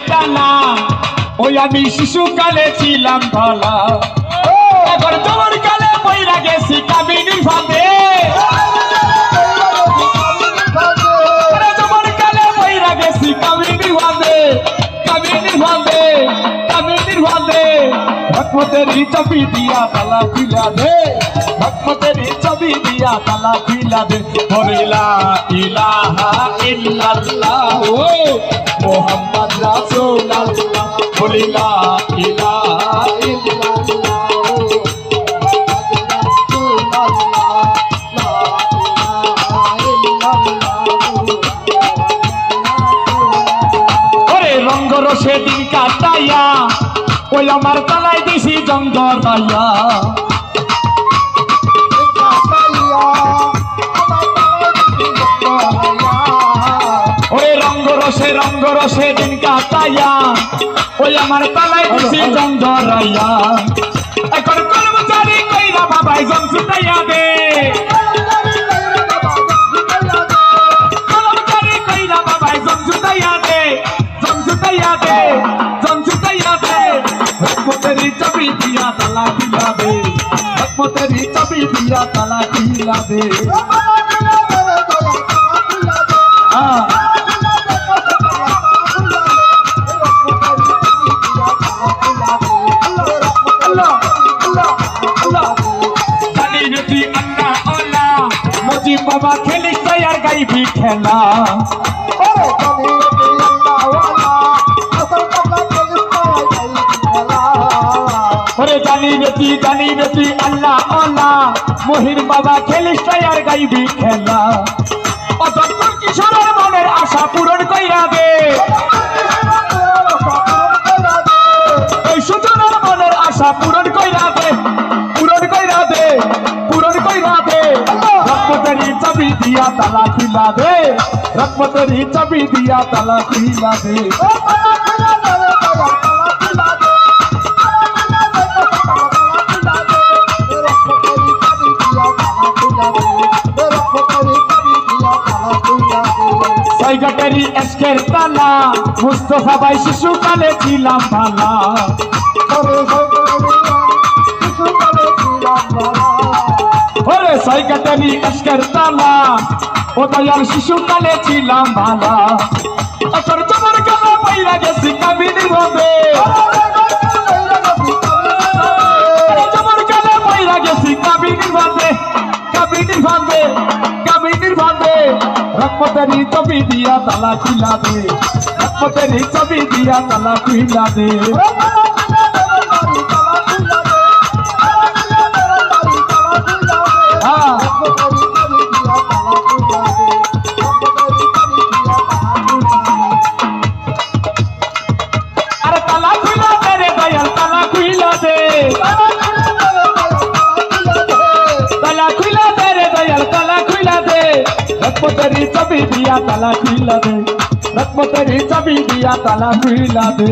টানা ওই আমি শিশুকালে ছিলাম ভালা এবার জোর কালে বইরা গেছি কামিনীর ফাঁদে জোর কালে বইরা গেছি কামিনীর ফাঁদে কামিনীর ফাঁদে কামিনীর ফাঁদে ভক্তের ছবি দিয়া তালা খিলা দে ভক্তের ছবি দিয়া তালা খিলা দে লা ইলাহা ইল্লাল্লাহ মুহাম্মদ রাসূলুল্লাহ বলি লা ইলাহা ইল্লাল্লাহ ওরে রঙ্গ রসে দিন কাটাইয়া ওই আমার তালাই দিছি জঙ্গলাইয়া ওরে রঙ্গ রসে দিন কাটাইয়া ওই আমার তালাই দিছি জঙ্গলাইয়া এখন কর্মচারী কইরা বাবাই জন ছুটাইয়া দে কর্মচারী কইরা বাবাই জন ছুটাইয়া দে জন ছুটাইয়া দে জন ছুটাইয়া দে ভক্তের ছবি দিয়া তালা খিলা দে ভক্তের ছবি দিয়া তালা খিলা দে মুজিব বাবা খেলিস আর গাইবি খেলা ওরে জানি বেটি আল্লাহ আল্লাহ মহির বাবা খেলিস আর গাইবি খেলা অতঃপর কিশোরের মনের আশা পূরণ কইরা দে ওই সুজনের মনের আশা পূরণ কইরা দে পূরণ কইরা দে পূরণ কইরা দে রহমতের ছবি দিয়া তালা খিলা দে রহমতের ছবি দিয়া তালা খিলা দে সৈগাটেরি এসকের তালা মুস্তফা ভাই শিশুকালে ছিলাম ভালা ওরে সৈগাটেরি এসকের তালা ও দয়াল শিশুকালে ছিলাম ভালা তোর জবর কালা পাইরা গেছি কামিনীর ভাবে জবর কালা পাইরা গেছি কামিনীর ভাবে কামিনীর ভাবে কামিনীর ভাবে রহমতের ছবি দিয়া তালা খিলা দে রহমতের ছবি দিয়া তালা খিলা দে আরে তালা খিলা দে রে দয়াল তালা খিলা দে তালা খিলা দে রে দয়াল তালা খিলা দে রহমতের ছবি দিয়া তালা খিলা দে রহমতের ছবি দিয়া তালা খিলা দে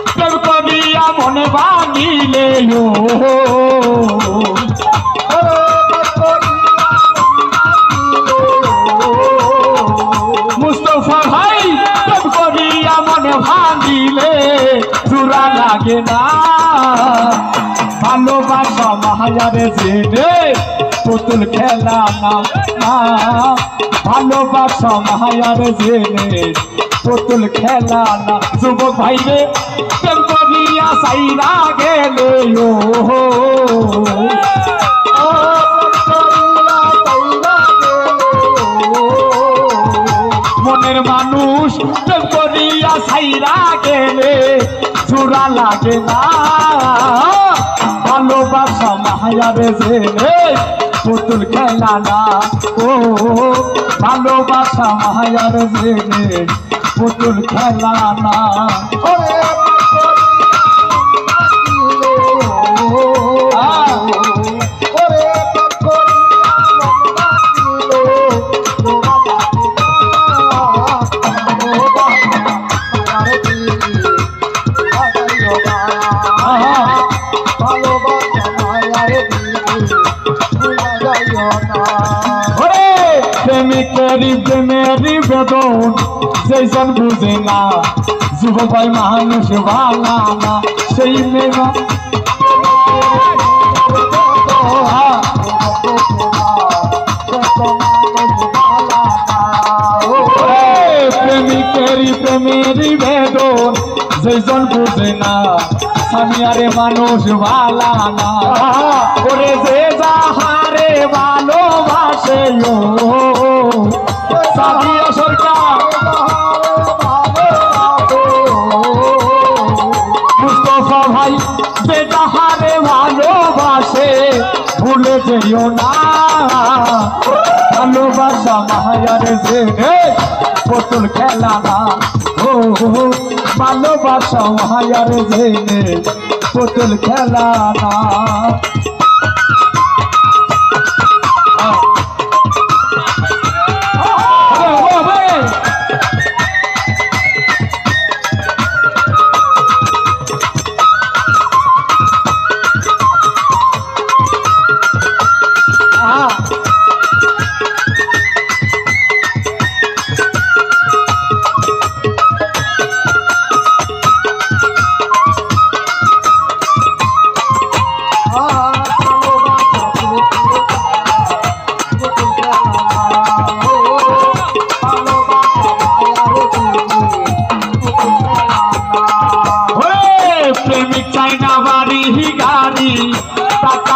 প্রেম করিয়া মনে বানিলে মুস্তফা ভাই প্রেম করিয়া মনে ভাঙিলে চূড়া লাগে না ভালোবাসা মায়ারে জেনে পুতুল খেলা না ভালোবাসা মায়ারে জেনে পুতুল খেলা না যুবক ভাই রে প্রেম করিয়া সাইরা গেলে মনের মানুষ প্রেম করিয়া সাইরা গেলে চূড়া লাগে না ভালোবাসা মায়ারে জেনে পুতুল খেলা না ও ভালোবাসা মায়ারে জেনে পুতুল খেলা না প্রেমিকেরই প্রেমেরই বেদন যেজন বুঝে না যুবক ভাই মানুষ ভাঙা না সেই মেঘা প্রেমিকেরই প্রেমেরই বেদন যেজন বুঝে না স্বামী আরে মানুষ ভালা না ওরে যে যাহারে ভালোবাসে ও সাথিয়া সরকার মুস্তফা ভাই যে যাহারে ভালোবাসে ভুলে যেও না ভালোবাসা মায়ার জেনে পুতুল খেলা না ও ভালোবাসা মায়ার জেনে পুতুল খেলা না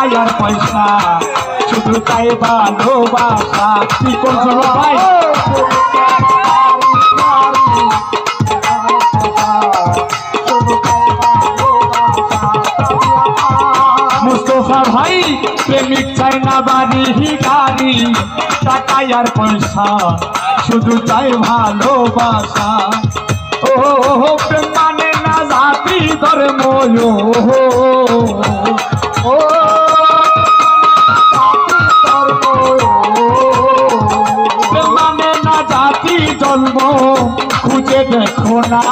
টাকার পয়সা শুধু তাই ভালোবাসা কি করছো ভাই মুস্তফা ভাই প্রেমিক চাই না বাড়ি গাড়ি টাকার পয়সা শুধু তাই ভালোবাসা ও প্রেম মানে না জাতি ধর্ম মানে না জাতি জন্ম খুঁজে দেখো না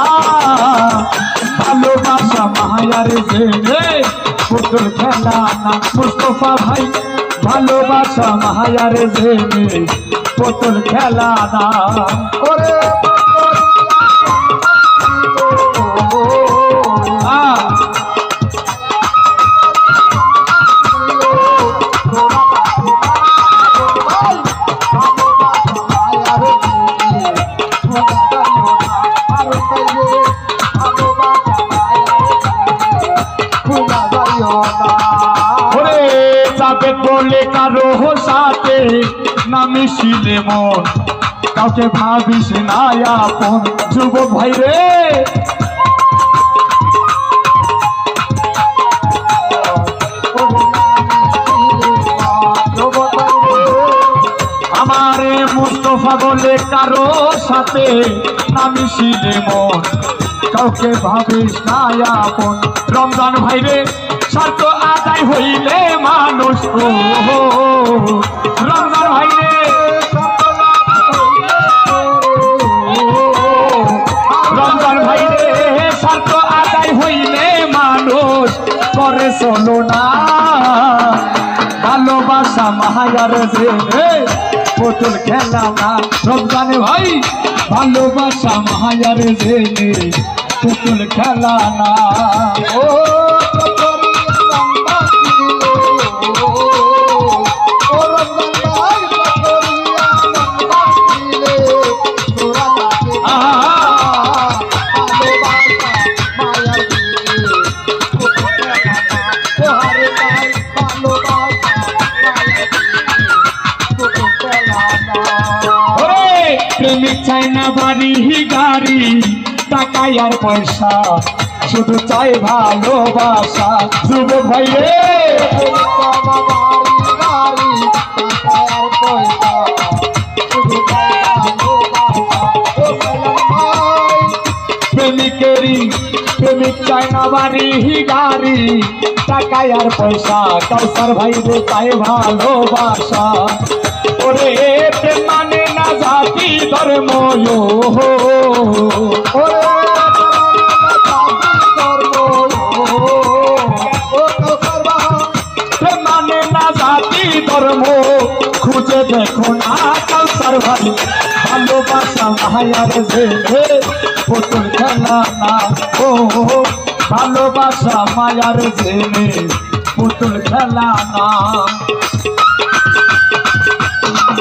ভালোবাসা মায়ার জেনে পুতুল খেলা না মুস্তফা ভাই ভালোবাসা মায়ার জেনে পুতুল খেলা না ওরে বলে কারো সাথে না মিশিলে মন কাউকে ভাবিস না আপন যুবক ভাই রে আমারে মুস্তফা বলে কারো সাথে না মিশিলে মন কাউকে ভাবিস না আপন রমজান ভাই রে শর্ত আদায় হইলে মানুষ রমজান ভাই রে রমজান ভাই রে শর্ত আদায় হইলে মানুষ করে চলো না ভালোবাসা মায়ার জেনে পুতুল খেলা না রমজান ভাই ভালোবাসা মায়ার জেনে পুতুল খেলা না ও প্রেমিক চাই না বাড়ি গাড়ি টাকায় আর পয়সা শুধু চাই ভালোবাসা যুবক ভাই রে প্রেমিকেরই প্রেমিক চাই না বাড়ি গাড়ি টাকায় আর পয়সা কাউসার ভাই রে চাই ভালোবাসা ওরে প্রেম মানে না জাতি ধর্ম প্রেম মানে না জাতি ধর্ম খুঁজে দেখো না কাউসার ভাই ভালোবাসা মায়ার জেলে পুতুল খেলা না ও ভালোবাসা মায়ার জেলে পুতুল খেলা না